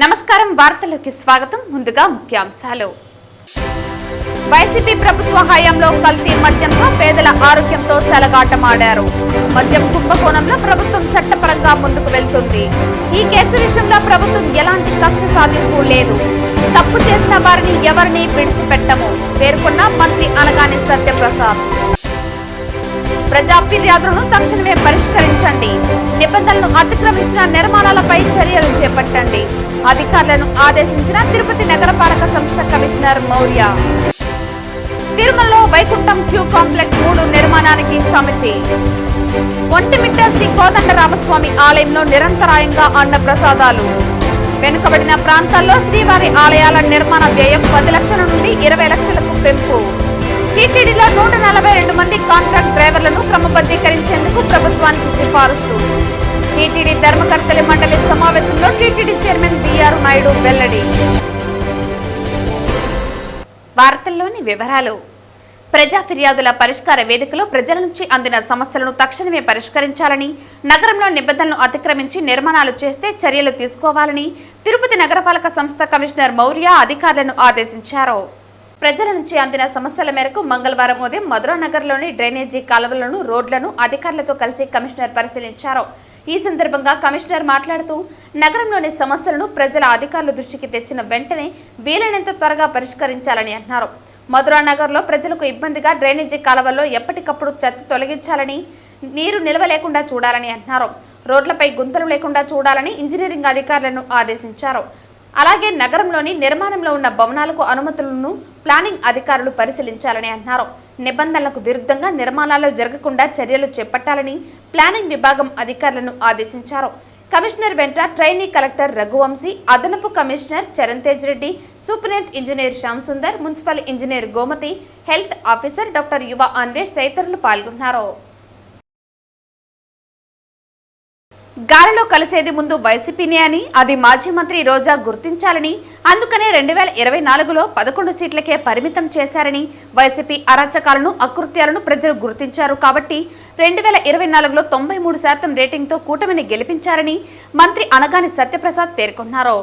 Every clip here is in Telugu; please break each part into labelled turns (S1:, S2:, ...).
S1: నమస్కారం వార్తలకు స్వాగతం ముందుగా ముఖ్యాంశాలు వైసీపీ ప్రభుత్వ హయాంలో కల్తీ మద్యంతో పేదల ఆరోగ్యంతో చెలగాటమాడారు మద్యం కుంభకోణంలో ప్రభుత్వం చట్టపరంగా ముందుకు వెళ్తుంది ఈ కేసు విషయంలో ప్రభుత్వం ఎలాంటి కక్ష సాధింపు లేదు తప్పు చేసిన వారిని ఎవరిని విడిచిపెట్టము పేర్కొన్న మంత్రి అనగాని సత్యప్రసాద్ ప్రజా ఫిర్యాదులను తక్షణమే పరిష్కరించండి నిబంధనలను అతిక్రమించిన నిర్మాణాలపై చర్యలు చేపట్టండి అధికారులను ఆదేశించిన తిరుపతి నగరపాలక సంస్థ కమిషనర్ మౌర్య తిరుమలలో వైకుంఠం క్యూ కాంప్లెక్స్ 3 నిర్మాణానికి కమిటీ ఒంటిమిట్ట శ్రీ కోదండరామస్వామి ఆలయంలో నిరంతరాయంగా అన్న ప్రసాదాలు వెనుకబడిన ప్రాంతాల్లో శ్రీవారి ఆలయాల నిర్మాణ వ్యయం 10 లక్షల నుండి 20 లక్షలకు పెంపు టీటీడీలో 142 మంది కాంట్రాక్ట్ డ్రైవర్లను క్రమబద్ధీకరించేందుకు ప్రభుత్వానికి సిఫారసు టీటీడీ ధర్మకర్తల మండలి సమావేశంలో టీటీడీ చైర్మన్ బిఆర్ నాయుడు వెల్లడి. వార్తల్లోని వివరాలు. ప్రజా ఫిర్యాదుల పరిష్కార వేదికలో ప్రజల నుంచి అందిన సమస్యలను తక్షణమే పరిష్కరించాలని, నగరంలో నిబంధనలను అతిక్రమించి నిర్మాణాలు చేస్తే చర్యలు తీసుకోవాలని తిరుపతి నగరపాలక సంస్థ కమిషనర్ మౌర్య అధికారులను ఆదేశించారు. ప్రజల నుంచి అందిన సమస్యల మేరకు మంగళవారం ఉదయం మధురానగర్లోని డ్రైనేజీ కాలువలను, రోడ్లను అధికారులతో కలిసి కమిషనర్ పరిశీలించారు. ఈ సందర్భంగా కమిషనర్ మాట్లాడుతూ నగరంలోని సమస్యలను ప్రజల అధికారుల దృష్టికి తెచ్చిన వెంటనే వీలైనంత త్వరగా పరిష్కరించాలని అన్నారు. మధురానగర్లో ప్రజలకు ఇబ్బందిగా డ్రైనేజీ కాలువల్లో ఎప్పటికప్పుడు చెత్త తొలగించాలని, నీరు నిల్వ లేకుండా చూడాలని అన్నారు. రోడ్లపై గుంతలు లేకుండా చూడాలని ఇంజనీరింగ్ అధికారులను ఆదేశించారు. అలాగే నగరంలోని నిర్మాణంలో ఉన్న భవనాలకు అనుమతులను ప్లానింగ్ అధికారులు పరిశీలించాలని అన్నారు. నిబంధనలకు విరుద్ధంగా నిర్మాణాలు జరగకుండా చర్యలు చేపట్టాలని ప్లానింగ్ విభాగం అధికారులను ఆదేశించారు. కమిషనర్ వెంట ట్రైనీ కలెక్టర్ రఘువంశీ, అదనపు commissioner Charan Tej Reddy, superintendent engineer Shyam Sundar, municipal engineer Gomathi, health officer doctor Yuva Anvesh తదితరులు పాల్గొన్నారు. గాలిలో కలిసేది ముందు వైసీపీనే అని, అది మాజీ మంత్రి రోజా గుర్తించాలని, అందుకనే 2024లో 11 సీట్లకే పరిమితం చేశారని, వైసీపీ అరాచకాలను, అకృత్యాలను ప్రజలు గుర్తించారు కాబట్టి 2024లో 93% రేటింగ్తో కూటమిని గెలిపించారని మంత్రి అనగాని సత్యప్రసాద్ పేర్కొన్నారు.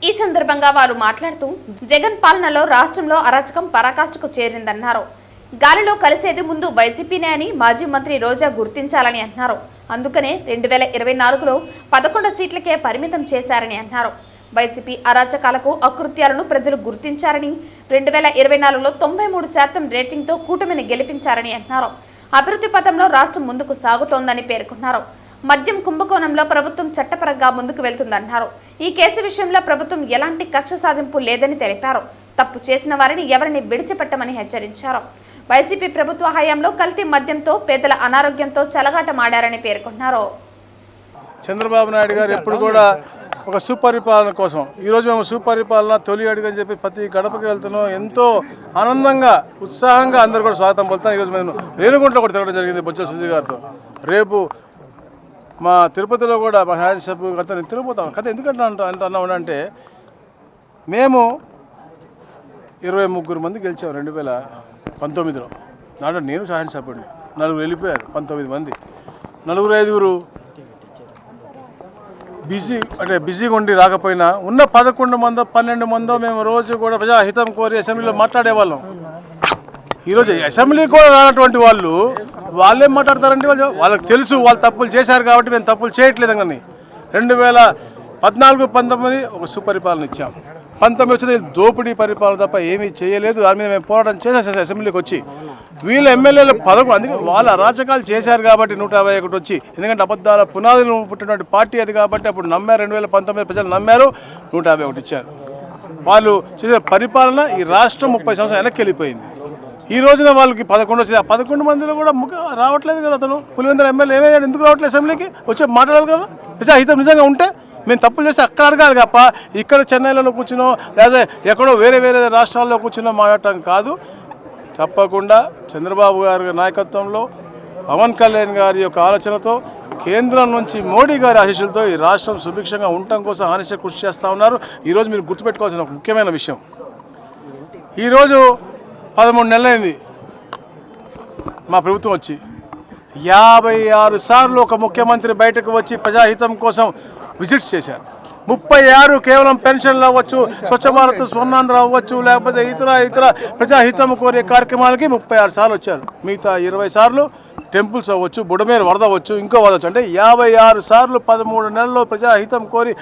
S1: ఈ సందర్భంగా వారు మాట్లాడుతూ జగన్ పాలనలో రాష్ట్రంలో అరాచకం పరాకాష్ఠకు చేరిందన్నారు. గాలిలో కలిసేది ముందు వైసీపీనే అని మాజీ మంత్రి రోజా గుర్తించాలని అన్నారు. అందుకనే 2024లో 11 సీట్లకే పరిమితం చేశారని అన్నారు. వైసీపీ అరాచకాలకు, అకృత్యాలను ప్రజలు గుర్తించారని, 2024లో 93% రేటింగ్తో కూటమిని గెలిపించారని అన్నారు. అభివృద్ధి పథంలో రాష్ట్రం ముందుకు సాగుతోందని పేర్కొన్నారు. మద్యం కుంభకోణంలో ప్రభుత్వం చట్టపరంగా ముందుకు వెళ్తుందన్నారు. ఈ కేసు విషయంలో ప్రభుత్వం ఎలాంటి కక్ష సాధింపు లేదని తెలిపారు. తప్పు చేసిన వారిని ఎవరిని విడిచిపెట్టమని హెచ్చరించారు. వైసీపీ ప్రభుత్వ హయాంలో కల్తీ మద్యంతో పేదల అనారోగ్యంతో చెలగాటమాడారని పేర్కొన్నారు.
S2: చంద్రబాబు నాయుడు గారు ఎప్పుడు కూడా ఒక సుపరిపాలన కోసం, ఈరోజు మేము సుపరిపాలన తొలి అడుగు అని చెప్పి ప్రతి గడపకి వెళ్తున్నాం. ఎంతో ఆనందంగా, ఉత్సాహంగా అందరూ కూడా స్వాగతం పలుతాం. ఈరోజు మేము రేణుగుంటలో కూడా తిరగడం జరిగింది బొత్స సుధీర్ గారితో. రేపు మా తిరుపతిలో కూడా మా శాసనసభ్యులు గారితో నేను తిరిగిపోతాం. కథ ఎందుకంటే అన్నామంటే మేము 23 మంది గెలిచాం 2019లో. దాంట్లో నేను శాసనసభ్యుడిని, 4 వెళ్ళిపోయారు, 19 మంది. 4-5 బిజీగా ఉండి రాకపోయినా ఉన్న 11 మందో 12 మందో మేము రోజు కూడా ప్రజాహితం కోరి అసెంబ్లీలో మాట్లాడేవాళ్ళం. ఈరోజు అసెంబ్లీ కూడా రానటువంటి వాళ్ళేం మాట్లాడతారంటే వాళ్ళకి తెలుసు వాళ్ళు తప్పులు చేశారు కాబట్టి మేము తప్పులు చేయట్లేదు. కానీ 2014-19 ఒక సుపరిపాలన ఇచ్చాం. 19 వచ్చేది దోపిడీ పరిపాలన తప్ప ఏమీ చేయలేదు. దాని మీద మేము పోరాటం చేసేసాం అసెంబ్లీకి వచ్చి. వీళ్ళ ఎమ్మెల్యేలు 11, అందుకే వాళ్ళు అరాచకాలు చేశారు కాబట్టి 151 వచ్చి, ఎందుకంటే అబద్ధాల పునాదులు పుట్టినటువంటి పార్టీ అది కాబట్టి అప్పుడు నమ్మారు. 2019 ప్రజలు నమ్మారు, 151 ఇచ్చారు. వాళ్ళు చేసే పరిపాలన ఈ రాష్ట్రం 30 సంవత్సరాలు వెనక్కి వెళ్ళిపోయింది. ఈ రోజున వాళ్ళకి 11 వచ్చేది. ఆ 11 మందిలో కూడా రావట్లేదు కదా. అతను పులివెందుల ఎమ్మెల్యే ఏమయ్యాడు, ఎందుకు రావట్లేదు అసెంబ్లీకి? వచ్చి మాట్లాడాలి కదా. ప్రజాహితం నిజంగా ఉంటే మేము తప్పులు చేస్తే అక్కడ అడగాలి తప్ప ఇక్కడ చెన్నైలో కూర్చునో లేదా ఎక్కడో వేరే రాష్ట్రాల్లో కూర్చునో మాట్లాడటం కాదు. తప్పకుండా చంద్రబాబు గారి నాయకత్వంలో, పవన్ కళ్యాణ్ గారి యొక్క ఆలోచనతో, కేంద్రం నుంచి మోడీ గారి ఆశీస్సులతో ఈ రాష్ట్రం సుభిక్షంగా ఉండటం కోసం ఆనిశ్చ కృషి చేస్తూ ఉన్నారు. ఈరోజు మీరు గుర్తుపెట్టుకోవాల్సిన ఒక ముఖ్యమైన విషయం, ఈరోజు 13 నెలలైంది మా ప్రభుత్వం వచ్చి. 56 సార్లు ఒక ముఖ్యమంత్రి బయటకు వచ్చి ప్రజాహితం కోసం విజిట్స్ చేశారు. 36 కేవలం పెన్షన్లు అవ్వచ్చు, స్వచ్ఛ భారత్, స్వర్ణాంధ్ర అవ్వచ్చు, లేకపోతే ఇతర ప్రజాహితం కోరే కార్యక్రమాలకి 36 సార్లు వచ్చారు. మిగతా 20 సార్లు టెంపుల్స్ అవ్వచ్చు, బుడమేరు వరద అవ్వచ్చు, ఇంకో వదవచ్చు. అంటే 56 సార్లు 13 నెలల్లో ప్రజాహితం కోరి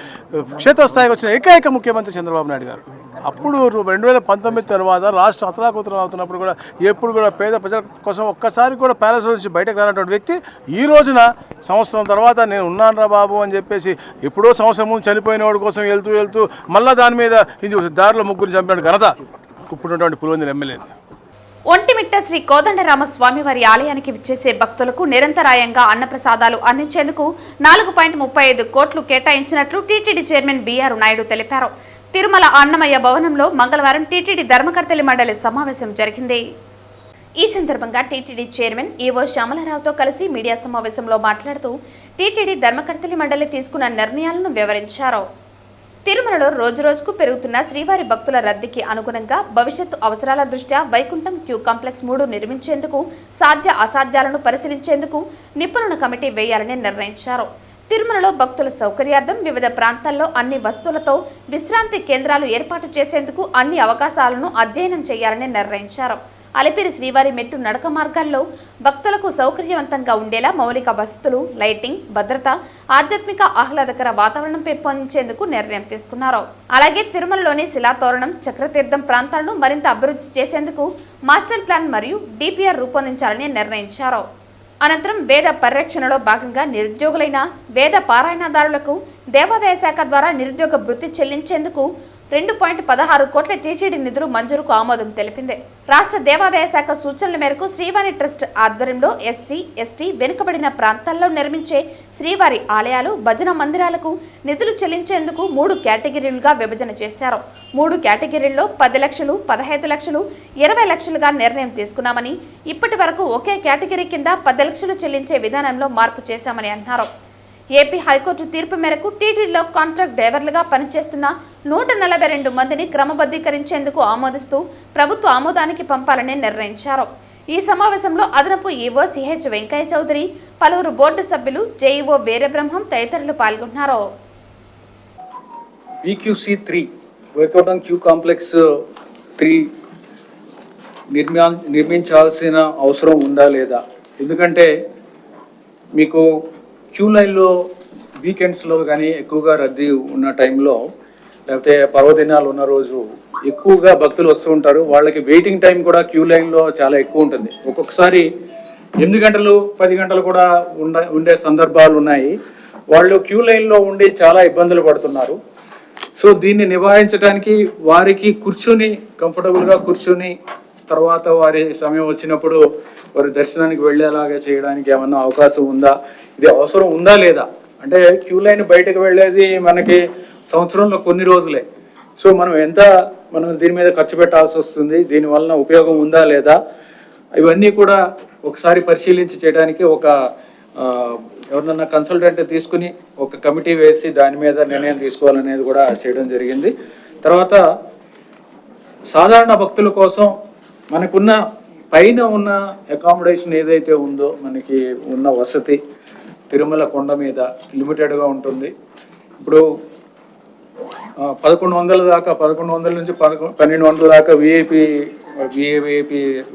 S2: క్షేత్రస్థాయికి వచ్చిన ఏకైక ముఖ్యమంత్రి చంద్రబాబు నాయుడు గారు. అప్పుడు 2019 తర్వాత రాష్ట్రం అతలాకుతలం అవుతున్నప్పుడు కూడా ఎప్పుడు కూడా పేద ప్రజల కోసం ఒక్కసారి కూడా ప్యాలెస్ నుంచి బయటకు రానటువంటి వ్యక్తి ఈ రోజున సంవత్సరం తర్వాత నేను ఉన్నాను రా బాబు అని చెప్పేసి ఎప్పుడో సంవత్సరం ముందు చనిపోయిన వాడి కోసం వెళ్తూ మళ్ళీ దాని మీద ఇది దారిలో ముగ్గురు చంపిన ఘనత ఇప్పుడున్నటువంటి పులివెందుల ఎమ్మెల్యే.
S1: ఒంటిమిట్ట శ్రీ కోదండరామస్వామి వారి ఆలయానికి విచ్చేసే భక్తులకు నిరంతరాయంగా అన్నప్రసాదాలు అందించేందుకు 4.35 కోట్లు కేటాయించినట్లు టీటీడీ చైర్మన్ బీఆర్ నాయుడు తెలిపారు. తిరుమల అన్నమయ్య భవనంలో మంగళవారం టీటీడీ ధర్మకర్తల మండలి సమావేశం జరిగింది. ఈ సందర్భంగా టీటీడీ చైర్మన్ ఈవో శ్యామలరావుతో కలిసి మీడియా సమావేశంలో మాట్లాడుతూ టీటీడీ ధర్మకర్తల మండలి తీసుకున్న నిర్ణయాలను వివరించారు. తిరుమలలో రోజురోజుకు పెరుగుతున్న శ్రీవారి భక్తుల రద్దీకి అనుగుణంగా భవిష్యత్తు అవసరాల దృష్ట్యా వైకుంఠం క్యూ కాంప్లెక్స్ 3 నిర్మించేందుకు సాధ్య అసాధ్యాలను పరిశీలించేందుకు నిపుణుల కమిటీ వేయాలని నిర్ణయించారు. తిరుమలలో భక్తుల సౌకర్యార్థం వివిధ ప్రాంతాల్లో అన్ని వస్తువులతో విశ్రాంతి కేంద్రాలు ఏర్పాటు చేసేందుకు అన్ని అవకాశాలను అధ్యయనం చేయాలని నిర్ణయించారు. అలిపిరి శ్రీవారి మెట్టు నడక మార్గాల్లో భక్తులకు సౌకర్యవంతంగా ఉండేలా మౌలిక వసతులు, లైటింగ్, భద్రత, ఆధ్యాత్మిక ఆహ్లాదకర వాతావరణం పెంపొందించేందుకు నిర్ణయం తీసుకున్నారు. అలాగే తిరుమలలోని శిలాతోరణం, చక్రతీర్థం ప్రాంతాలను మరింత అభివృద్ధి చేసేందుకు మాస్టర్ ప్లాన్ మరియు డిపిఆర్ రూపొందించాలని నిర్ణయించారు. అనంతరం వేద పరిరక్షణలో భాగంగా నిరుద్యోగులైన వేద పారాయణదారులకు దేవాదాయ శాఖ ద్వారా నిరుద్యోగ భృతి చెల్లించేందుకు 2.16 కోట్ల టీటీడీ నిధులు మంజూరుకు ఆమోదం తెలిపింది. రాష్ట్ర దేవాదాయ శాఖ సూచనల మేరకు శ్రీవారి ట్రస్ట్ ఆధ్వర్యంలో ఎస్సీ, ఎస్టీ వెనుకబడిన ప్రాంతాల్లో నిర్మించే శ్రీవారి ఆలయాలు, భజన మందిరాలకు నిధులు చెల్లించేందుకు 3 కేటగిరీలుగా విభజన చేశారు. 3 కేటగిరీల్లో 10 లక్షలు, 15 లక్షలు, 20 లక్షలుగా నిర్ణయం తీసుకున్నామని, ఇప్పటి వరకు ఒకే కేటగిరీ కింద 10 లక్షలు చెల్లించే విధానంలో మార్పు చేశామని అన్నారు. ఏపీ హైకోర్టు తీర్పు మేరకు టీటీడీలో కాంట్రాక్ట్ డ్రైవర్లుగా పనిచేస్తున్న 142 మందిని క్రమబద్ధీకరించేందుకు ఆమోదిస్తూ ప్రభుత్వ ఆమోదానికి పంపాలని నిర్ణయించారు. ఈ సమావేశంలో అదనపు ఈవో సిహెచ్ వెంకయ్య చౌదరి, పలువురు బోర్డు సభ్యులు, జేఈఓ వీరబ్రహ్మం తదితరులు పాల్గొన్నారు.
S3: VQC3 వైకుంఠం క్యూ కాంప్లెక్స్ 3 నిర్మించాల్సిన అవసరం ఉందా లేదా? ఎందుకంటే మీకు క్యూ లైన్లో వీకెండ్స్లో కానీ ఎక్కువగా రద్దీ ఉన్న టైంలో, లేకపోతే పర్వదినాలు ఉన్న రోజు ఎక్కువగా భక్తులు వస్తూ ఉంటారు. వాళ్ళకి వెయిటింగ్ టైం కూడా క్యూ లైన్లో చాలా ఎక్కువ ఉంటుంది. ఒక్కొక్కసారి 8 గంటలు 10 గంటలు కూడా ఉండే సందర్భాలు ఉన్నాయి. వాళ్ళు క్యూ లైన్లో ఉండి చాలా ఇబ్బందులు పడుతున్నారు. సో దీన్ని నివారించడానికి వారికి కంఫర్టబుల్గా కూర్చొని తర్వాత వారి సమయం వచ్చినప్పుడు వారి దర్శనానికి వెళ్ళేలాగా చేయడానికి ఏమన్నా అవకాశం ఉందా? ఇది అవసరం ఉందా లేదా? అంటే క్యూ లైన్ బయటకు వెళ్ళేది మనకి సంవత్సరంలో కొన్ని రోజులే. సో మనం దీని మీద ఖర్చు పెట్టాల్సి వస్తుంది. దీనివలన ఉపయోగం ఉందా లేదా? ఇవన్నీ కూడా ఒకసారి పరిశీలించి చేయడానికి ఎవరినన్నా కన్సల్టెంట్ తీసుకుని ఒక కమిటీ వేసి దాని మీద నిర్ణయం తీసుకోవాలనేది కూడా చేయడం జరిగింది. తర్వాత సాధారణ భక్తుల కోసం మనకున్న పైన ఉన్న అకామిడేషన్ ఏదైతే ఉందో, మనకి ఉన్న వసతి తిరుమల కొండ మీద లిమిటెడ్గా ఉంటుంది. ఇప్పుడు 1100 దాకా, 1100 నుంచి 1200 దాకా విఐపి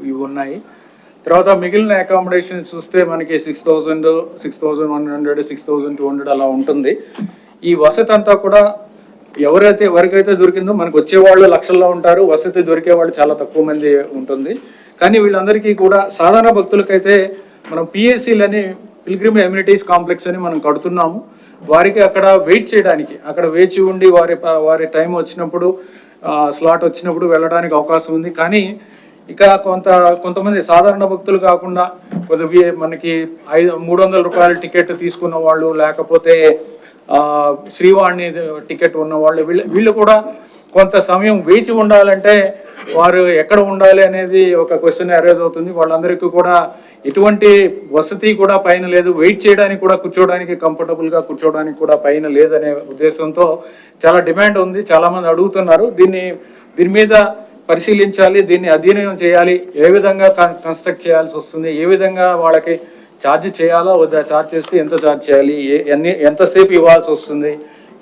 S3: ఇవి ఉన్నాయి. తర్వాత మిగిలిన అకామిడేషన్ చూస్తే మనకి 6000, 6100, 6200 అలా ఉంటుంది. ఈ వసతి అంతా కూడా ఎవరికైతే దొరికిందో, మనకు వచ్చేవాళ్ళు లక్షల్లో ఉంటారు, వసతి దొరికేవాళ్ళు చాలా తక్కువ మంది ఉంటుంది. కానీ వీళ్ళందరికీ కూడా సాధారణ భక్తులకైతే మనం పిఎస్సీలని, పిల్గ్రిమ్ ఎమ్యూనిటీస్ కాంప్లెక్స్ అని మనం కడుతున్నాము. వారికి అక్కడ వెయిట్ చేయడానికి, అక్కడ వేచి ఉండి వారి టైం వచ్చినప్పుడు, స్లాట్ వచ్చినప్పుడు వెళ్ళడానికి అవకాశం ఉంది. కానీ ఇక కొంతమంది సాధారణ భక్తులు కాకుండా మనకి 300 రూపాయల టికెట్ తీసుకున్న వాళ్ళు, లేకపోతే శ్రీవాణి టికెట్ ఉన్న వాళ్ళు, వీళ్ళు కూడా కొంత సమయం వేచి ఉండాలంటే వారు ఎక్కడ ఉండాలి అనేది ఒక క్వశ్చన్ అరైజ్ అవుతుంది. వాళ్ళందరికీ కూడా ఎటువంటి వసతి కూడా పైన లేదు, వెయిట్ చేయడానికి కూడా, కంఫర్టబుల్గా కూర్చోవడానికి కూడా పైన లేదనే ఉద్దేశంతో చాలా డిమాండ్ ఉంది. చాలామంది అడుగుతున్నారు. దీని మీద పరిశీలించాలి, దీన్ని అధ్యయనం చేయాలి. ఏ విధంగా కన్స్ట్రక్ట్ చేయాల్సి వస్తుంది, ఏ విధంగా వాళ్ళకి ఛార్జ్ చేయాలా వద్దా, ఛార్జ్ చేస్తే ఎంత ఛార్జ్ చేయాలి, ఎంతసేపు ఇవ్వాల్సి వస్తుంది,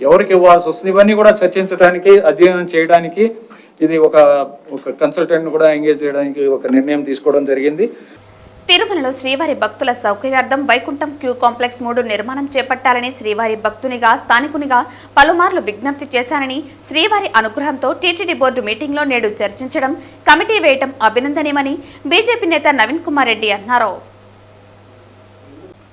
S3: ఎవరికి ఇవ్వాల్సి వస్తుంది, ఇవన్నీ కూడా చర్చించడానికి, అధ్యయనం చేయడానికి ఇది ఒక కన్సల్టెంట్ కూడా ఎంగేజ్ చేయడానికి ఒక నిర్ణయం తీసుకోవడం జరిగింది.
S1: తిరుమలలో శ్రీవారి భక్తుల సౌకర్యార్థం వైకుంఠం క్యూ కాంప్లెక్స్ 3 నిర్మాణం చేపట్టాలని శ్రీవారి భక్తునిగా స్థానికునిగా పలుమార్లు విజ్ఞప్తి చేశానని, శ్రీవారి అనుగ్రహంతో టీటీడీ బోర్డు మీటింగ్లో నేడు చర్చించడం, కమిటీ వేయడం అభినందనీయమని బీజేపీ నేత నవీన్ కుమార్ రెడ్డి అన్నారు.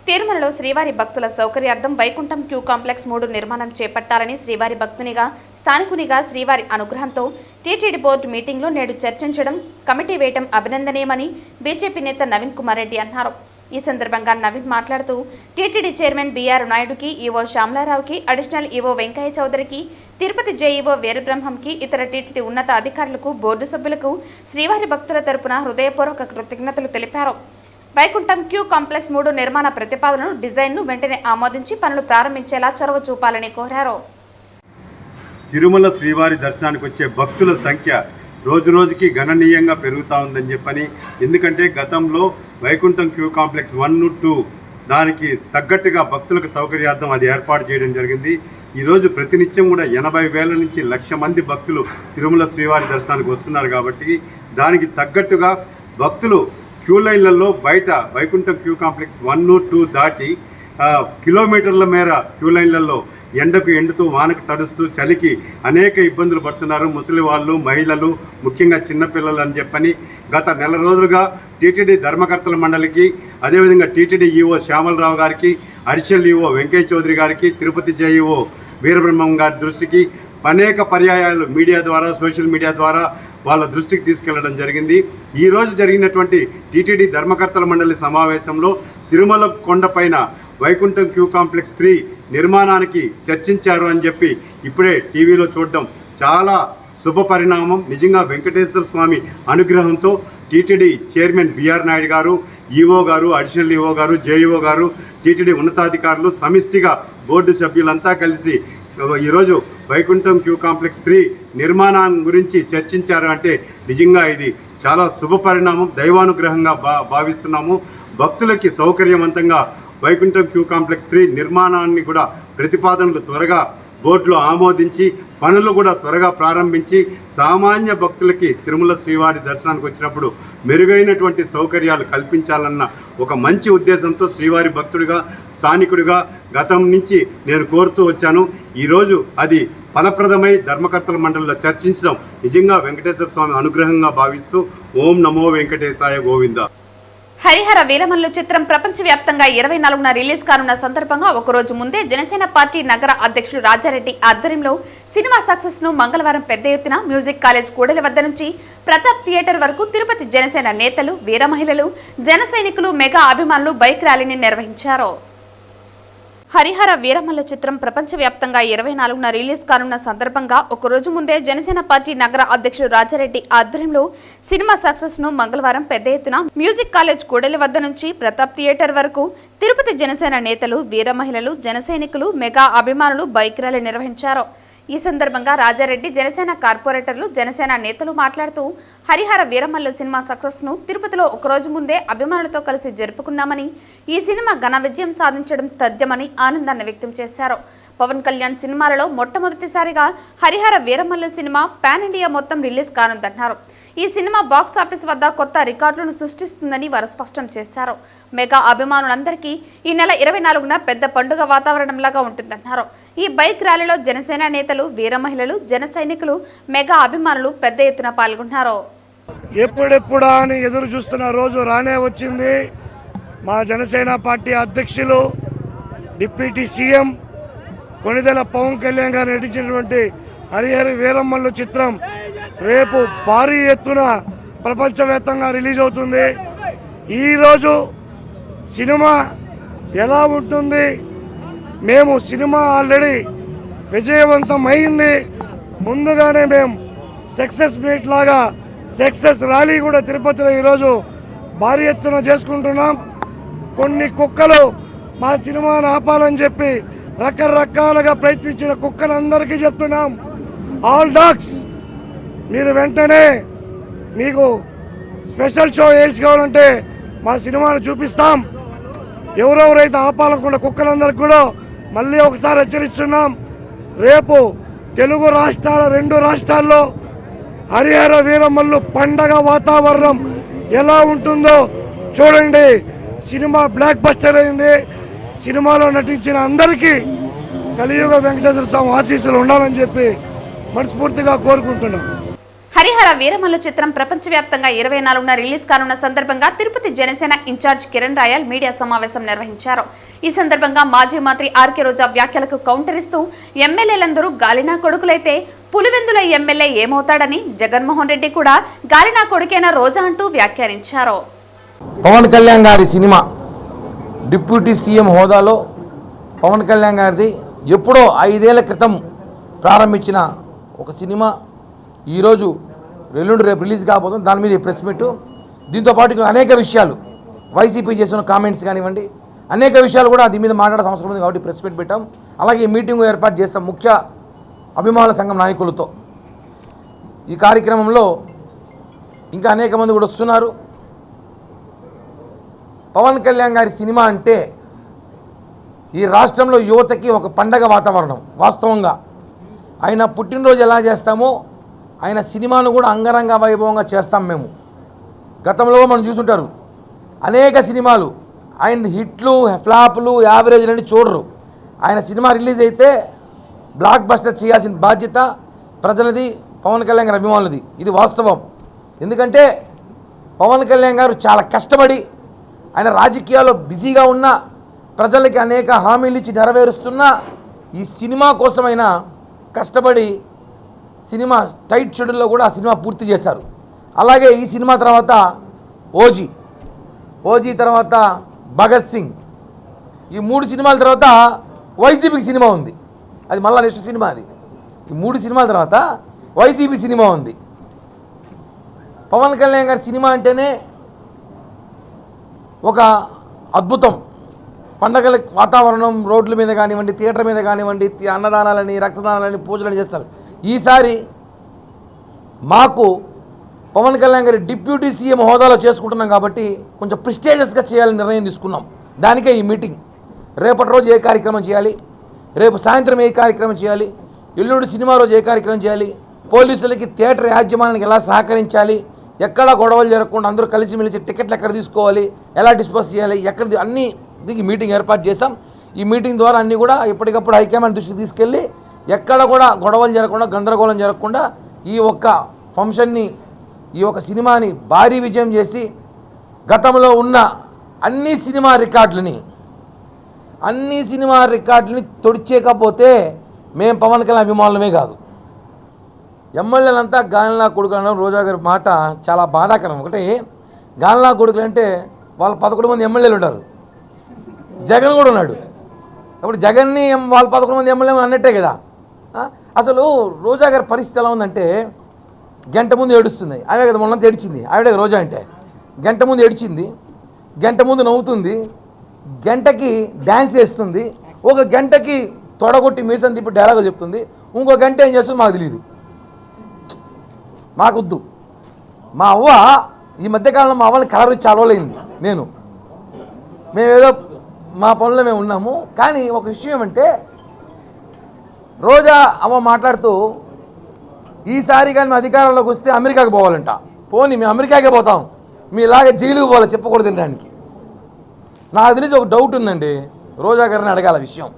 S1: తిరుమలలో శ్రీవారి భక్తుల సౌకర్యార్థం వైకుంఠం క్యూ కాంప్లెక్స్ 3 నిర్మాణం చేపట్టాలని శ్రీవారి భక్తునిగా స్థానికునిగా శ్రీవారి అనుగ్రహంతో టీటీడీ బోర్డు మీటింగ్లో నేడు చర్చించడం, కమిటీ వేయడం అభినందనీయమని బీజేపీ నేత నవీన్ కుమార్ రెడ్డి అన్నారు. ఈ సందర్భంగా నవీన్ మాట్లాడుతూ టీటీడీ చైర్మన్ బీఆర్ నాయుడుకి, ఈవో శ్యామలారావుకి, అడిషనల్ ఈవో వెంకయ్య చౌదరికి, తిరుపతి జేఈఓ వీరబ్రహ్మంకి, ఇతర టీటీడీ ఉన్నత అధికారులకు, బోర్డు సభ్యులకు శ్రీవారి భక్తుల తరపున హృదయపూర్వక కృతజ్ఞతలు తెలిపారు. వైకుంఠం క్యూ కాంప్లెక్స్ 3 నిర్మాణ ప్రతిపాదనను, డిజైన్ను వెంటనే ఆమోదించి పనులు ప్రారంభించేలా చొరవ చూపాలని కోరారు.
S4: తిరుమల శ్రీవారి దర్శనానికి వచ్చే భక్తుల సంఖ్య రోజురోజుకి గణనీయంగా పెరుగుతూ ఉందని చెప్పని, ఎందుకంటే గతంలో వైకుంఠం క్యూ కాంప్లెక్స్ 1, 2 దానికి తగ్గట్టుగా భక్తులకు సౌకర్యార్థం అది ఏర్పాటు చేయడం జరిగింది. ఈరోజు ప్రతినిత్యం కూడా 80,000 నుంచి 1,00,000 మంది భక్తులు తిరుమల శ్రీవారి దర్శనానికి వస్తున్నారు. కాబట్టి దానికి తగ్గట్టుగా భక్తులు క్యూ లైన్లలో బయట వైకుంఠం క్యూ కాంప్లెక్స్ 1, 2 దాటి కిలోమీటర్ల మేర క్యూ లైన్లలో ఎండకు ఎండుతూ, వానకు తడుస్తూ, చలికి అనేక ఇబ్బందులు పడుతున్నారు ముసలి వాళ్ళు, మహిళలు, ముఖ్యంగా చిన్నపిల్లలు అని చెప్పని గత నెల రోజులుగా టీటీడీ ధర్మకర్తల మండలికి, అదేవిధంగా టీటీడీ ఈవో శ్యామలరావు గారికి, అడిషనల్ ఈవో వెంకయ్య చౌదరి గారికి, తిరుపతి జేఈఓ వీరబ్రహ్మం గారి దృష్టికి అనేక పర్యాయాలు మీడియా ద్వారా, సోషల్ మీడియా ద్వారా వాళ్ళ దృష్టికి తీసుకెళ్లడం జరిగింది. ఈరోజు జరిగినటువంటి టీటీడీ ధర్మకర్తల మండలి సమావేశంలో తిరుమల కొండపైన వైకుంఠం క్యూ కాంప్లెక్స్ 3 నిర్మాణానికి చర్చించారు అని చెప్పి ఇప్పుడే టీవీలో చూడడం చాలా శుభ పరిణామం. నిజంగా వెంకటేశ్వర స్వామి అనుగ్రహంతో టీటీడీ చైర్మన్ బీఆర్ నాయుడు గారు, ఈవో గారు, అడిషనల్ ఈవో గారు, జేఈఓ గారు, టీటీడీ ఉన్నతాధికారులు సమిష్టిగా బోర్డు సభ్యులంతా కలిసి ఈరోజు వైకుంఠం క్యూ కాంప్లెక్స్ 3 నిర్మాణం గురించి చర్చించారు అంటే నిజంగా ఇది చాలా శుభ పరిణామం, దైవానుగ్రహంగా భావిస్తున్నాము. భక్తులకి సౌకర్యవంతంగా వైకుంఠం క్యూ కాంప్లెక్స్ 3 నిర్మాణాన్ని కూడా ప్రతిపాదనలు త్వరగా బోర్డులో ఆమోదించి పనులు కూడా త్వరగా ప్రారంభించి సామాన్య భక్తులకి తిరుమల శ్రీవారి దర్శనానికి వచ్చినప్పుడు మెరుగైనటువంటి సౌకర్యాలు కల్పించాలన్న ఒక మంచి ఉద్దేశంతో శ్రీవారి భక్తుడిగా, స్థానికుడిగా గతం నుంచి నేను కోరుతూ వచ్చాను. ఈరోజు అది ఫలప్రదమై ధర్మకర్తల మండలిలో చర్చించడం నిజంగా వెంకటేశ్వర స్వామి అనుగ్రహంగా భావిస్తూ ఓం నమో వెంకటేశాయ గోవింద.
S1: హరిహర వీరమల్లు చిత్రం ప్రపంచవ్యాప్తంగా 24న రిలీజ్ కానున్న సందర్భంగా ఒకరోజు ముందే జనసేన పార్టీ నగర అధ్యక్షుడు రాజారెడ్డి ఆధ్వర్యంలో సినిమా సక్సెస్ ను మంగళవారం పెద్ద ఎత్తున మ్యూజిక్ కాలేజ్ కూడలి వద్ద నుంచి ప్రతాప్ థియేటర్ వరకు తిరుపతి జనసేన నేతలు, వీర మహిళలు, జన సైనికులు, మెగా అభిమానులు బైక్ ర్యాలీని నిర్వహించారు. హరిహర వీరమల్లు చిత్రం ప్రపంచవ్యాప్తంగా 24న రిలీజ్ కానున్న సందర్భంగా ఒకరోజు ముందే జనసేన పార్టీ నగర అధ్యక్షుడు రాజారెడ్డి ఆధ్వర్యంలో సినిమా సక్సెస్ ను మంగళవారం పెద్ద ఎత్తున మ్యూజిక్ కాలేజ్ కూడలి వద్ద నుంచి ప్రతాప్ థియేటర్ వరకు తిరుపతి జనసేన నేతలు, వీర మహిళలు, జన సైనికులు, మెగా అభిమానులు బైక్ ర్యాలీ నిర్వహించారు. ఈ సందర్భంగా రాజారెడ్డి, జనసేన కార్పొరేటర్లు, జనసేన నేతలు మాట్లాడుతూ హరిహర వీరమల్లు సినిమా సక్సెస్ ను తిరుపతిలో ఒకరోజు ముందే అభిమానులతో కలిసి జరుపుకున్నామని, ఈ సినిమా ఘన విజయం సాధించడం తథ్యమని ఆనందాన్ని వ్యక్తం చేశారు. పవన్ కళ్యాణ్ సినిమాలలో మొట్టమొదటిసారిగా Harihara Veeramallu cinema pan India మొత్తం రిలీజ్ కానుందన్నారు. ఈ సినిమా బాక్స్ ఆఫీస్ వద్ద కొత్త రికార్డులను సృష్టిస్తుందని వారు స్పష్టం చేశారు. మెగా అభిమానులందరికీ ఈ నెల 24న పెద్ద పండుగ వాతావరణంలాగా ఉంటుందన్నారు. ఈ బైక్ ర్యాలీలో జనసేన నేతలు, వీర మహిళలు, జన సైనికులు, మెగా అభిమానులు పెద్ద ఎత్తున పాల్గొన్నారు.
S5: ఎప్పుడెప్పుడా అని ఎదురు చూస్తున్న రోజు రానే వచ్చింది. మా జనసేన పార్టీ అధ్యక్షులు, డిప్యూటీ సీఎం కొణిదెల పవన్ కళ్యాణ్ గారు నటించినటువంటి హరిహర వీరమల్లు చిత్రం రేపు భారీ ఎత్తున ప్రపంచవ్యాప్తంగా రిలీజ్ అవుతుంది. ఈరోజు సినిమా ఎలా ఉంటుంది, మేము సినిమా ఆల్రెడీ విజయవంతం అయింది. ముందుగానే మేము సక్సెస్ మీట్ లాగా సక్సెస్ ర్యాలీ కూడా తిరుపతిలో ఈరోజు భారీ ఎత్తున చేసుకుంటున్నాం. కొన్ని కుక్కలు మా సినిమాను ఆపాలని చెప్పి రకరకాలుగా ప్రయత్నించిన కుక్కలందరికీ చెప్తున్నాం, ఆల్ డాగ్స్ మీరు వెంటనే మీకు స్పెషల్ షో వేసి కావాలంటే మా సినిమాను చూపిస్తాం. ఎవరెవరైతే ఆపాలనుకున్న కుక్కలందరికీ కూడా మళ్ళీ ఒకసారి హెచ్చరిస్తున్నాం, రేపు తెలుగు రాష్ట్రాల 2 రాష్ట్రాల్లో హరిహర వీరమల్లు పండగ వాతావరణం ఎలా ఉంటుందో చూడండి. సినిమా బ్లాక్ బస్టర్ అయింది. సినిమాలో నటించిన అందరికీ కలియుగ వెంకటేశ్వర స్వామి ఆశీస్సులు ఉండాలని చెప్పి మనస్ఫూర్తిగా కోరుకుంటున్నాం.
S1: హరిహర వీరమల్లు చిత్రం ప్రపంచవ్యాప్తంగా 24న రిలీజ్ కానున్న సందర్భంగా తిరుపతి జనసేన ఇన్ఛార్జ్ కిరణ్ రాయల్ మీడియా సమావేశం నిర్వహించారు. ఈ సందర్భంగా మాజీ మంత్రి ఆర్కే రోజా వ్యాఖ్యలకు కౌంటర్ ఇస్తూ ఎమ్మెల్యేలందరూ గాలినా కొడుకులైతే పులివెందుల ఎమ్మెల్యే ఏమవుతాడని, జగన్మోహన్ రెడ్డి కూడా గాలినా కొడుకేన రోజా అంటూ వ్యాఖ్యానించారు.
S6: పవన్ కళ్యాణ్ గారి సినిమా డిప్యూటీ సీఎం హోదాలో పవన్ కళ్యాణ్ గారిది ఎప్పుడో 5 ఏళ్ల క్రితం ప్రారంభించిన ఒక సినిమా ఈరోజు రేపు రిలీజ్ కాబోతుంది. దాని మీద ప్రెస్ మీట్. దీంతోపాటు అనేక విషయాలు వైసీపీ చేసిన కామెంట్స్ కానివ్వండి, అనేక విషయాలు కూడా దీని మీద మాట్లాడాల్సిన అవసరం ఉంది కాబట్టి ప్రెస్ మీట్ పెట్టాం. అలాగే మీటింగ్ ఏర్పాటు చేస్తాం ముఖ్య అభిమానుల సంఘం నాయకులతో. ఈ కార్యక్రమంలో ఇంకా అనేక మంది కూడా వస్తున్నారు. పవన్ కళ్యాణ్ గారి సినిమా అంటే ఈ రాష్ట్రంలో యువతకి ఒక పండగ వాతావరణం. వాస్తవంగా ఆయన పుట్టినరోజు ఎలా చేస్తామో ఆయన సినిమాను కూడా అంగరంగ వైభవంగా చేస్తాం మేము. గతంలో మనం చూసుంటారు అనేక సినిమాలు ఆయన హిట్లు, ఫ్లాపులు, యావరేజ్లు అని చూడరు. ఆయన సినిమా రిలీజ్ అయితే బ్లాక్ బస్టర్ చేయాల్సిన బాధ్యత ప్రజలది, పవన్ కళ్యాణ్ గారి అభిమానులది. ఇది వాస్తవం. ఎందుకంటే పవన్ కళ్యాణ్ గారు చాలా కష్టపడి ఆయన రాజకీయాల్లో బిజీగా ఉన్న, ప్రజలకి అనేక హామీలు ఇచ్చి నెరవేరుస్తున్న ఈ సినిమా కోసమైనా కష్టపడి సినిమా టైట్ షెడ్యూల్లో కూడా ఆ సినిమా పూర్తి చేశారు. అలాగే ఈ సినిమా తర్వాత ఓజీ తర్వాత భగత్ సింగ్, ఈ 3 సినిమాల తర్వాత వైసీపీకి సినిమా ఉంది. అది మళ్ళీ నెక్స్ట్ సినిమా. అది ఈ 3 సినిమాల తర్వాత వైసీపీ సినిమా ఉంది. పవన్ కళ్యాణ్ గారి సినిమా అంటేనే ఒక అద్భుతం. పండగల వాతావరణం, రోడ్ల మీద కానివ్వండి, థియేటర్ మీద కానివ్వండి, అన్నదానాలని, రక్తదానాలని, పూజలని చేస్తారు. ఈసారి మాకు పవన్ కళ్యాణ్ గారి డిప్యూటీ సీఎం హోదాలో చేసుకుంటున్నాం కాబట్టి కొంచెం ప్రిస్టేజియస్గా చేయాలని నిర్ణయం తీసుకున్నాం. దానికే ఈ మీటింగ్. రేపటి రోజు ఏ కార్యక్రమం చేయాలి, రేపు సాయంత్రం ఏ కార్యక్రమం చేయాలి, ఎల్లుండి సినిమా రోజు ఏ కార్యక్రమం చేయాలి, పోలీసులకి థియేటర్ యాజమాన్యానికి ఎలా సహకరించాలి, ఎక్కడా గొడవలు జరగకుండా అందరూ కలిసిమెలిసి టికెట్లు ఎక్కడ తీసుకోవాలి, ఎలా డిస్పోజ్ చేయాలి, ఎక్కడ అన్నీ దీనికి మీటింగ్ ఏర్పాటు చేశాం. ఈ మీటింగ్ ద్వారా అన్నీ కూడా ఎప్పటికప్పుడు హైకమాండ్ దృష్టికి తీసుకెళ్ళి ఎక్కడ కూడా గొడవలు జరగకుండా, గందరగోళం జరగకుండా ఈ ఒక్క ఫంక్షన్ని, ఈ ఒక సినిమాని భారీ విజయం చేసి గతంలో ఉన్న అన్ని సినిమా రికార్డులని తొడిచేకపోతే మేము పవన్ కళ్యాణ్ అభిమానులమే కాదు, ఎమ్మెల్యేలంతా గాలినా కొడుకు అనడం రోజా గారి మాట చాలా బాధాకరం. ఒకటి గాలినా కొడుకులు అంటే వాళ్ళు 11 మంది ఎమ్మెల్యేలు ఉన్నారు, జగన్ కూడా ఉన్నాడు. అప్పుడు జగన్ని వాళ్ళు 11 మంది ఎమ్మెల్యేలు అన్నట్టే కదా. అసలు రోజా గారి పరిస్థితి ఎలా ఉందంటే గంట ముందు ఏడుస్తుంది. ఆమె కదా మొన్న ఏడిచింది, ఆవిడ రోజా అంటే గంట ముందు ఏడిచింది, గంట ముందు నవ్వుతుంది, గంటకి డ్యాన్స్ చేస్తుంది, ఒక గంటకి తొడగొట్టి మీసం తిప్పి డైలాగులు చెప్తుంది, ఇంకో గంట ఏం చేస్తుంది మాకు తెలియదు. మాకొద్దు. మా అవ్వ ఈ మధ్యకాలంలో మా అవ్వని కలర్ చాలవలేంది. మేమేదో మా పనుల్లో మేము ఉన్నాము. కానీ ఒక విషయం ఏమంటే రోజా అమ్మ మాట్లాడుతూ ఈసారి కానీ మేము అధికారంలోకి వస్తే అమెరికాకి పోవాలంట. పోనీ మేము అమెరికాకే పోతాం, మీ ఇలాగే జైలుకి పోవాలి చెప్పకూడదు తినడానికి. నాకు తెలిసి ఒక డౌట్ ఉందండి, రోజా గారిని అడగాల విషయం.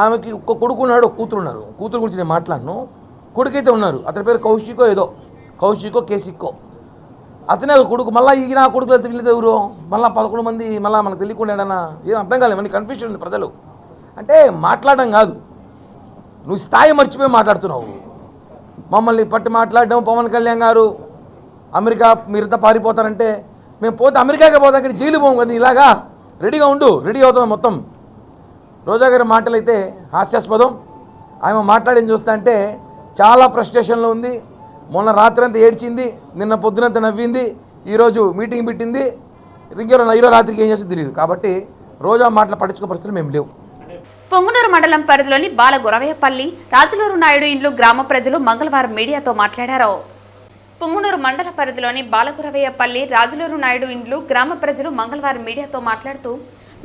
S6: ఆమెకి ఒక కొడుకున్నాడు, ఒక కూతురు ఉన్నారు. కూతురు గురించి నేను మాట్లాడను. కొడుకైతే ఉన్నారు, అతని పేరు కౌశికో కేసిక్కో. అతనే ఒక కొడుకు. మళ్ళీ ఈ నా కొడుకులు అయితే వీళ్ళది ఎవరు, మళ్ళీ 11 మంది మళ్ళీ మనకు తెలియకుండా ఏం అర్థం కాలేదు. మనకి కన్ఫ్యూజన్ ఉంది ప్రజలు. అంటే మాట్లాడడం కాదు, నువ్వు స్థాయి మర్చిపోయి మాట్లాడుతున్నావు. మమ్మల్ని పట్టి మాట్లాడడం, పవన్ కళ్యాణ్ గారు అమెరికా మీరంతా పారిపోతారంటే మేము పోతే అమెరికాకే పోతాం కానీ జైలు పోము కదా. ఇలాగా రెడీగా ఉండు, రెడీ అవుతాం మొత్తం. రోజా గారి మాటలు అయితే హాస్యాస్పదం. ఆమె మాట్లాడింది చూస్తా అంటే చాలా ఫ్రస్ట్రేషన్లో ఉంది. మొన్న రాత్రి అంతా ఏడ్చింది, నిన్న పొద్దునంతా నవ్వింది, ఈరోజు మీటింగ్ పెట్టింది. ఈరోజు రాత్రికి ఏం చేస్తుందో తెలియదు. కాబట్టి రోజా మాటలు పట్టించుకో పరిస్థితులు మేము లేవు.
S1: పొంగునూరు మండలం పరిధిలోని బాలగురవయ్యపల్లి, రాజులూరు నాయుడు ఇండ్లు గ్రామ ప్రజలు మంగళవారం మీడియాతో మాట్లాడారు. పొంగునూరు మండల పరిధిలోని బాలగురవయ్యపల్లి, రాజులూరు నాయుడు ఇండ్లు గ్రామ ప్రజలు మంగళవారం మీడియాతో మాట్లాడుతూ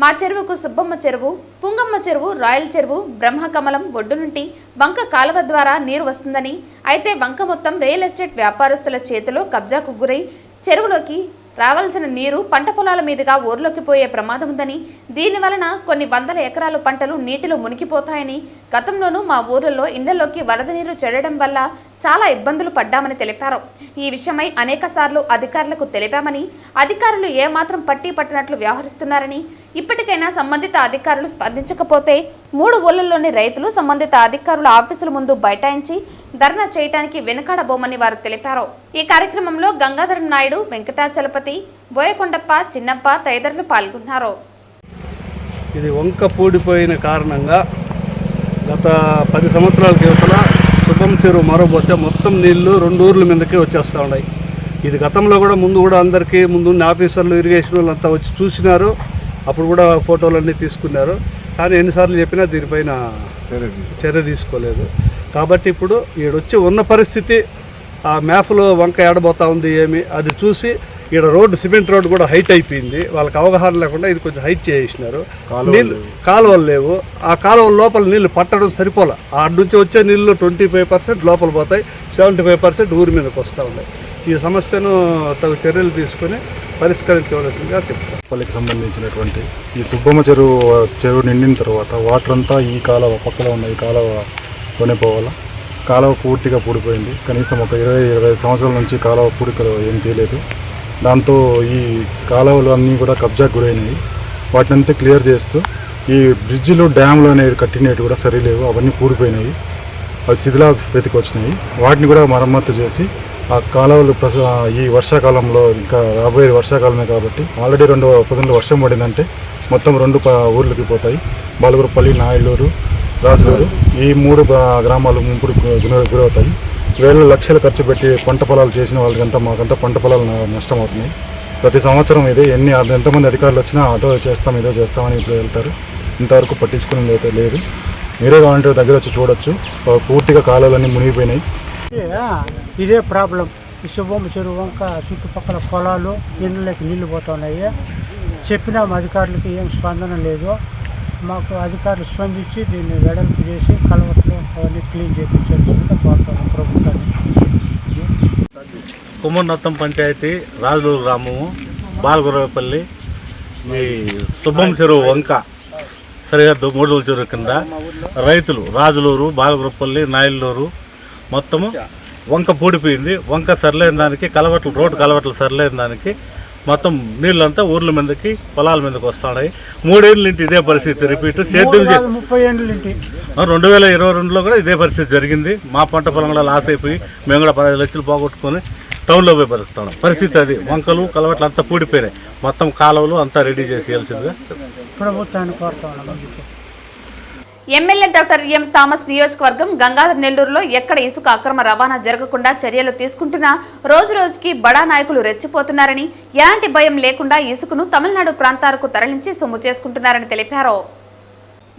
S1: మా చెరువుకు సుబ్బమ్మ చెరువు, పుంగమ్మ చెరువు, రాయల్ చెరువు, బ్రహ్మకమలం ఒడ్డు నుండి వంక కాలువ ద్వారా నీరు వస్తుందని, అయితే వంక మొత్తం రియల్ ఎస్టేట్ వ్యాపారస్తుల చేతిలో కబ్జాకు గురై చెరువులోకి రావాల్సిన నీరు పంట పొలాల మీదుగా ఊర్లోకి పోయే ప్రమాదం ఉందని, దీని వలన కొన్ని వందల ఎకరాల పంటలు నీటిలో మునిగిపోతాయని, గతంలోనూ మా ఊర్లలో ఇళ్లలోకి వరద నీరు చేరడం వల్ల చాలా ఇబ్బందులు పడ్డామని తెలిపారు. ఈ విషయమై అనేక సార్లు అధికారులకు తెలిపామని, అధికారులు ఏమాత్రం పట్టి పట్టినట్లు వ్యవహరిస్తున్నారని, ఇప్పటికైనా సంబంధిత అధికారులు స్పందించకపోతే 3 ఊళ్లలోని రైతులు సంబంధిత అధికారుల ఆఫీసుల ముందు బైఠాయించి ధర్నా చేయడానికి వెనుకాడబోమని వారు తెలిపారు. ఈ కార్యక్రమంలో గంగాధర నాయుడు, వెంకటాచలపతి, బోయకొండప్ప, చిన్నప్ప తదితరులు పాల్గొన్నారు.
S7: ఇది వంక పూడిపోయిన కారణంగా గత 10 సంవత్సరాల క్రితం సుబ్బమ్మ చెరువు మరవబోతే మొత్తం నీళ్లు 2 ఊర్ల మీదకే వచ్చేస్తూ ఉన్నాయి. ఇది గతంలో కూడా ముందు అందరికీ ముందున్న ఆఫీసర్లు, ఇరిగేషన్ వాళ్ళు అంతా వచ్చి చూసినారు. అప్పుడు కూడా ఫోటోలన్నీ తీసుకున్నారు. కానీ ఎన్నిసార్లు చెప్పినా దీనిపైన చర్య తీసుకోలేదు. కాబట్టి ఇప్పుడు ఈడొచ్చి ఉన్న పరిస్థితి, ఆ మ్యాప్లో వంక ఏడబోతా ఉంది ఏమి అది చూసి ఈడ రోడ్డు, సిమెంట్ రోడ్డు కూడా హైట్ అయిపోయింది. వాళ్ళకి అవగాహన లేకుండా ఇది కొంచెం హైట్ చేసినారు. నీళ్ళు కాలువలు లేవు. ఆ కాలువల లోపల నీళ్లు పట్టడం సరిపోలే. ఆడ నుంచి వచ్చే నీళ్ళు 25% లోపల పోతాయి, 75% ఊరి మీదకి వస్తూ ఉన్నాయి. ఈ సమస్యను తగు చర్యలు తీసుకుని పరిష్కరించవలసిందిగా చెప్తాం.
S8: పల్లికి సంబంధించినటువంటి ఈ సుబ్బమ్మ చెరువు నిండిన తర్వాత వాటర్ అంతా ఈ కాలువ పక్కలో ఉన్న ఈ కాలువలోనే పోవాలా. కాలువ పూర్తిగా పూడిపోయింది. కనీసం ఒక 20-25 సంవత్సరాల నుంచి కాలువ పూడికలు ఏం తీయలేదు. దాంతో ఈ కాలువలు అన్నీ కూడా కబ్జాకు గురైనాయి. వాటినంతా క్లియర్ చేస్తూ ఈ బ్రిడ్జిలు, డ్యామ్లు అనేవి కట్టినవి కూడా సరిలేవు. అవన్నీ పూడిపోయినాయి. అవి శిథిలా స్థితికి వచ్చినాయి. వాటిని కూడా మరమ్మతు చేసి ఆ కాలువలు ఈ వర్షాకాలంలో, ఇంకా రాబోయే వర్షాకాలమే కాబట్టి ఆల్రెడీ 2 పొద్దున్న వర్షం పడిందంటే మొత్తం 2 ఊర్లకి పోతాయి. బాలుగురపల్లి, నాయలూరు, రాజులూరు, ఈ 3 గ్రామాలు ముంపుడు గురవుతాయి. వేల లక్షలు ఖర్చు పెట్టి పంట పొలాలు చేసిన వాళ్ళకంతా మాకంతా పంట పొలాలు నష్టం అవుతున్నాయి. ప్రతి సంవత్సరం ఇదే ఎంతమంది అధికారులు వచ్చినా అదో చేస్తామని ఇప్పుడు వెళ్తారు. ఇంతవరకు పట్టించుకునేది అయితే లేదు. మీరే కావాలంటే దగ్గర వచ్చి చూడొచ్చు. పూర్తిగా కాలువలన్నీ మునిగిపోయినాయి.
S9: ఇదే ప్రాబ్లం. ఈ సుబ్బమ్మ చెరువు వంక చుట్టుపక్కల పొలాలు, ఇళ్ళకి నీళ్లు పోతున్నాయి. చెప్పినాం అధికారులకి, ఏం స్పందన లేదు. మాకు అధికారులు స్పందించి దీన్ని వెడల్పు చేసి కలవట్లు అవన్నీ క్లీన్ చేయించాల్సిందిగా కోరుతాను ప్రభుత్వాన్ని.
S7: కుమ్మనత్తం పంచాయతీ, రాజులూరు గ్రామము, బాలగురపల్లి, ఈ సుబ్బమ్మ చెరువు వంక సరిహద్దు 3 చెరువు కింద రైతులు రాజులూరు, బాలగురపల్లి, నాయలూరు మొత్తము వంక పూడిపోయింది. వంక సరిలేని దానికి రోడ్డు కలవట్లు సరిలేని దానికి మొత్తం నీళ్ళంతా ఊర్ల మీదకి, పొలాల మీదకి వస్తున్నాయి. 3 ఏళ్ళ నుంచి ఇదే పరిస్థితి రిపీట్.
S9: 30 ఏళ్ళ నుంచి
S7: 2022లో కూడా ఇదే పరిస్థితి జరిగింది. మా పంట పొలం కూడా లాస్ అయిపోయి మేము కూడా 15 లక్షలు పోగొట్టుకొని టౌన్లో పోయి బతుకుతున్నాం. పరిస్థితి అది. వంకలు, కలవట్లు అంతా పూడిపోయినాయి. మొత్తం కాలువలు అంతా రెడీ చేసేయాల్సిందిగా
S9: ప్రభుత్వాన్ని కోరుతాను.
S1: ఎమ్మెల్యే డాక్టర్ ఎం థామస్ నియోజకవర్గం గంగాధర్ నెల్లూరులో ఎక్కడ ఇసుక అక్రమ రవాణా జరగకుండా చర్యలు తీసుకుంటున్నా రోజురోజుకి బడా నాయకులు రెచ్చిపోతున్నారని, ఎలాంటి భయం లేకుండా ఇసుకను తమిళనాడు ప్రాంతాలకు తరలించి సొమ్ము చేసుకుంటున్నారని తెలిపారు.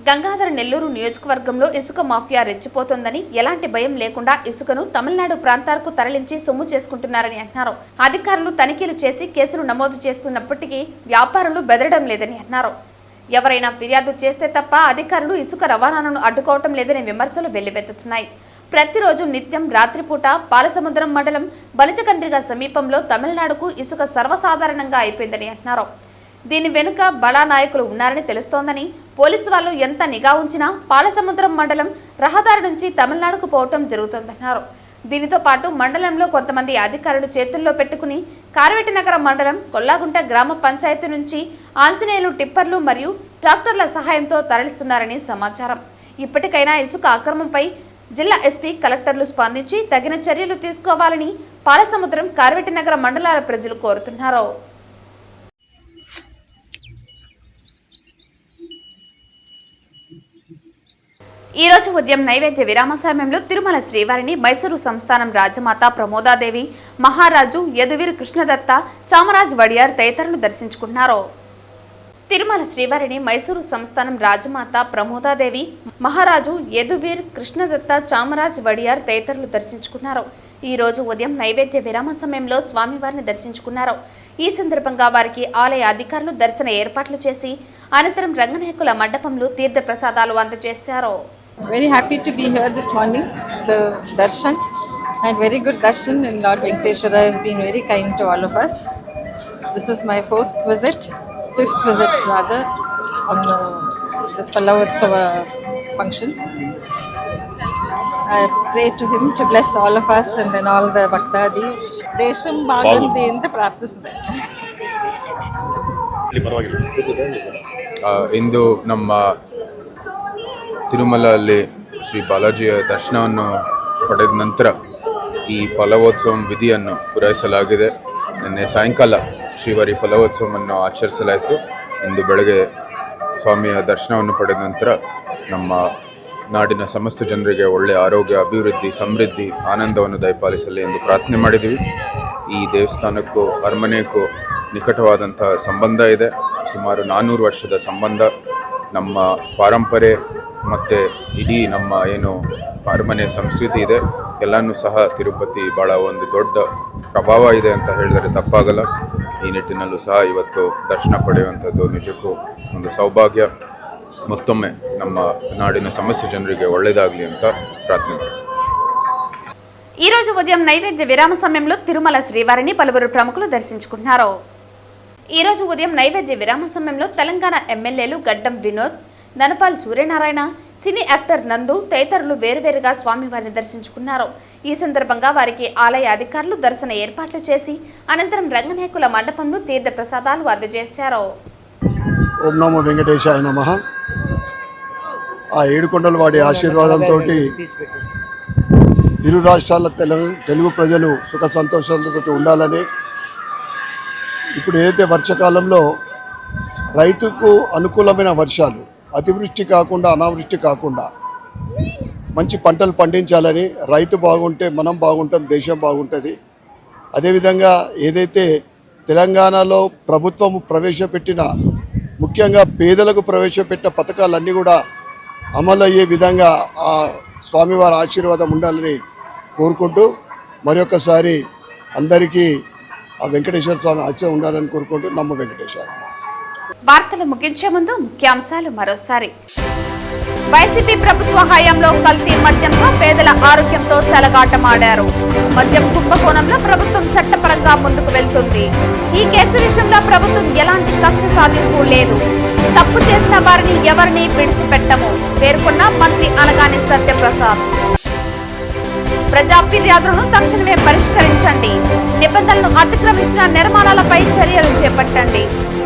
S1: గంగాధర నెల్లూరు నియోజకవర్గంలో ఇసుక మాఫియా రెచ్చిపోతోందని, ఎలాంటి భయం లేకుండా ఇసుకను తమిళనాడు ప్రాంతాలకు తరలించి సొమ్ము చేసుకుంటున్నారని అన్నారు. అధికారులు తనిఖీలు చేసి కేసులు నమోదు చేస్తున్నప్పటికీ వ్యాపారులు బెదరడం లేదని అన్నారు. ఎవరైనా ఫిర్యాదు చేస్తే తప్ప అధికారులు ఇసుక రవాణాను అడ్డుకోవటం లేదనే విమర్శలు వెల్లువెత్తుతున్నాయి. ప్రతిరోజు నిత్యం రాత్రిపూట పాలసముద్రం మండలం బలిజకండ్రిగా సమీపంలో తమిళనాడుకు ఇసుక సర్వసాధారణంగా అయిపోయిందని అన్నారు. దీని వెనుక బడా నాయకులు ఉన్నారని తెలుస్తోందని, పోలీసు వాళ్ళు ఎంత నిఘా ఉంచినా పాలసముద్రం మండలం రహదారి నుంచి తమిళనాడుకు పోవటం జరుగుతోందన్నారు. దీనితో పాటు మండలంలో కొంతమంది అధికారులు చేతుల్లో పెట్టుకుని కార్వేటినగరం మండలం కొల్లాగుంట గ్రామ పంచాయతీ నుంచి ఆంజనేయులు టిప్పర్లు మరియు ట్రాక్టర్ల సహాయంతో తరలిస్తున్నారని సమాచారం. ఇప్పటికైనా ఇసుక అక్రమంపై జిల్లా ఎస్పీ, కలెక్టర్లు స్పందించి తగిన చర్యలు తీసుకోవాలని పాలసముద్రం, కార్వేటినగరం మండలాల ప్రజలు కోరుతున్నారు. ఈ రోజు ఉదయం నైవేద్య విరామ సమయంలో తిరుమల శ్రీవారిని మైసూరు సంస్థానం రాజమాత ప్రమోదాదేవి, మహారాజు యదువీర్ కృష్ణదత్త, చామరాజ్ వడియార్ తదితరులు దర్శించుకున్నారు. తిరుమల శ్రీవారిని మైసూరు సంస్థానం రాజమాత ప్రమోదాదేవి, మహారాజు యదువీర్ కృష్ణదత్త, చామరాజ్ వడియార్ తదితరులు దర్శించుకున్నారు. ఈ రోజు ఉదయం నైవేద్య విరామ సమయంలో స్వామివారిని దర్శించుకున్నారు. ఈ సందర్భంగా వారికి ఆలయ అధికారులు దర్శన ఏర్పాట్లు చేసి అనంతరం రంగనాయకుల మండపంలో తీర్థ ప్రసాదాలు అందజేశారు.
S10: Very happy to be here this morning. The darshan and very good darshan, and Lord Venkateshwara has been very kind to all of us. This is my fifth visit rather, on this Pallavotsava function. I pray to him to bless all of us and then all the Bhaktadis. Desham Bhagandi anta prarthisiದೆ.
S11: ಇಂದು ನಮ್ಮ ತಿರುಮಲಲ್ಲಿ ಶ್ರೀ ಬಾಲಾಜಿಯ ದರ್ಶನವನ್ನು ಪಡೆದ ನಂತರ ಈ ಫಲವೋತ್ಸವ ವಿಧಿಯನ್ನು ಪೂರೈಸಲಾಗಿದೆ. ನಿನ್ನೆ ಸಾಯಂಕಾಲ ಶ್ರೀವಾರಿ ಫಲವೋತ್ಸವವನ್ನು ಆಚರಿಸಲಾಯಿತು. ಇಂದು ಬೆಳಗ್ಗೆ ಸ್ವಾಮಿಯ ದರ್ಶನವನ್ನು ಪಡೆದ ನಂತರ ನಮ್ಮ ನಾಡಿನ ಸಮಸ್ತ ಜನರಿಗೆ ಒಳ್ಳೆಯ ಆರೋಗ್ಯ, ಅಭಿವೃದ್ಧಿ, ಸಮೃದ್ಧಿ, ಆನಂದವನ್ನು ದಯಪಾಲಿಸಲಿ ಎಂದು ಪ್ರಾರ್ಥನೆ ಮಾಡಿದ್ದೀವಿ. ಈ ದೇವಸ್ಥಾನಕ್ಕೂ ಅರಮನೆಗೂ ನಿಕಟವಾದಂಥ ಸಂಬಂಧ ಇದೆ. ಸುಮಾರು 400 ವರ್ಷದ ಸಂಬಂಧ. ನಮ್ಮ ಪಾರಂಪರೆ ಮತ್ತು ಇಡೀ ನಮ್ಮ ಏನು ಅರಮನೆ ಸಂಸ್ಕೃತಿ ಇದೆ ಎಲ್ಲನೂ ಸಹ ತಿರುಪತಿ ಭಾಳ ಒಂದು ದೊಡ್ಡ ಪ್ರಭಾವ ಇದೆ ಅಂತ ಹೇಳಿದರೆ ತಪ್ಪಾಗಲ್ಲ. ಈ ನಿಟ್ಟಿನಲ್ಲೂ ಸಹ ಇವತ್ತು ದರ್ಶನ ಪಡೆಯುವಂಥದ್ದು ನಿಜಕ್ಕೂ ಒಂದು ಸೌಭಾಗ್ಯ. ಮತ್ತೊಮ್ಮೆ ನಮ್ಮ ನಾಡಿನ ಸಮಸ್ತ ಜನರಿಗೆ ಒಳ್ಳೆಯದಾಗಲಿ ಅಂತ ಪ್ರಾರ್ಥನೆ ಮಾಡ್ತೀನಿ.
S1: ఈ రోజు ఉదయం నైవేద్య విరామ సమయంలో తిరుమల శ్రీవారిని పలువురు ప్రముఖులు దర్శించుకున్నారు. ఈ రోజు ఉదయం నైవేద్య విరామ సమయంలో తెలంగాణ ఎమ్మెల్యేలు గడ్డం వినోద్, ధనపాల్ సూర్యనారాయణ, సినీ యాక్టర్ నందు తదితరులు వేరువేరుగా స్వామివారిని దర్శించుకున్నారు. ఈ సందర్భంగా వారికి ఆలయ అధికారులు దర్శన ఏర్పాట్లు చేసి అనంతరం రంగనాయకుల మండపంలో తీర్థ ప్రసాదాలు అందజేశారు.
S5: ఓం నమో వెంకటేశాయ నమః. ఆ ఏడుకొండల వాడి ఆశీర్వాదంతో ఇరు రాష్ట్రాల తెలుగు ప్రజలు సుఖ సంతోషాలతో ఉండాలని, ఇప్పుడు ఏదైతే వర్షాకాలంలో రైతుకు అనుకూలమైన వర్షాలు, అతివృష్టి కాకుండా అనావృష్టి కాకుండా మంచి పంటలు పండించాలని, రైతు బాగుంటే మనం బాగుంటాం, దేశం బాగుంటుంది. అదేవిధంగా ఏదైతే తెలంగాణలో ప్రభుత్వం ప్రవేశపెట్టిన, ముఖ్యంగా పేదలకు ప్రవేశపెట్టిన పథకాలన్నీ కూడా అమలు అయ్యే విధంగా ఆ స్వామివారి ఆశీర్వాదం ఉండాలని కోరుకుంటూ మరొకసారి అందరికీ ఆ వెంకటేశ్వర స్వామి ఆశీర్వాదం ఉండాలని కోరుకుంటూ నమ్మ వెంకటేశ్వర.
S1: వార్తలు ముగించే ముందు ముఖ్యాంశాలు మరోసారి. వైసీపీ ప్రభుత్వ హయాంలో కల్తీ మద్యంతో పేదల ఆరోగ్యంతో చెలగాటమాడారు. మద్యం కుంభకోణంలో ప్రభుత్వం చట్టపరంగా ముందుకు వెళ్తుంది. ఈ కేసు విషయంలో ప్రభుత్వం ఎలాంటి కక్ష సాధింపు లేదు. తప్పు చేసిన వారిని ఎవరిని విడిచిపెట్టము పేర్కొన్న మంత్రి అనగాని సత్యప్రసాద్. ప్రజా ఫిర్యాదులను తక్షణమే పరిష్కరించండి. నిబంధనలను అతిక్రమించిన నిర్మాణాలపై చర్యలు చేపట్టండి.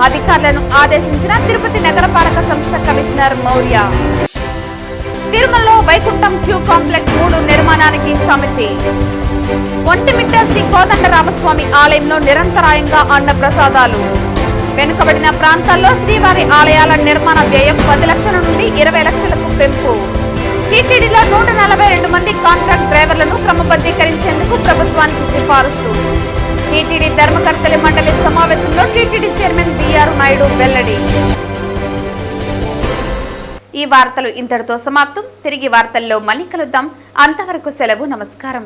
S1: అధికారులను ఆదేశించిన తిరుపతి నగరపాలక సంస్థ కమిషనర్ మౌర్య. తిరుమలలో వైకుంఠం క్యూ కాంప్లెక్స్ 3 నిర్మాణానికి కమిటీ. ఒంటిమిట్ట శ్రీ కోదండరామస్వామి ఆలయంలో నిరంతరాయంగా అన్న ప్రసాదాలు. వెనుకబడిన ప్రాంతాల్లో శ్రీవారి ఆలయాల నిర్మాణ వ్యయం 10 లక్షల నుండి 20 లక్షలకు పెంపు. టీటీడీలో 142 మంది కాంట్రాక్ట్ డ్రైవర్లను క్రమబద్ధీకరించేందుకు ప్రభుత్వానికి సిఫారసు. టీటీడీ ధర్మకర్తల మండలి సమావేశంలో టీటీడీ చైర్మన్ బిఆర్ నాయుడు వెల్లడి. ఈ వార్తలు ఇంతటితో సమాప్తం. తిరిగి వార్తల్లో మళ్ళీ కలుద్దాం. అంతవరకు సెలవు. నమస్కారం.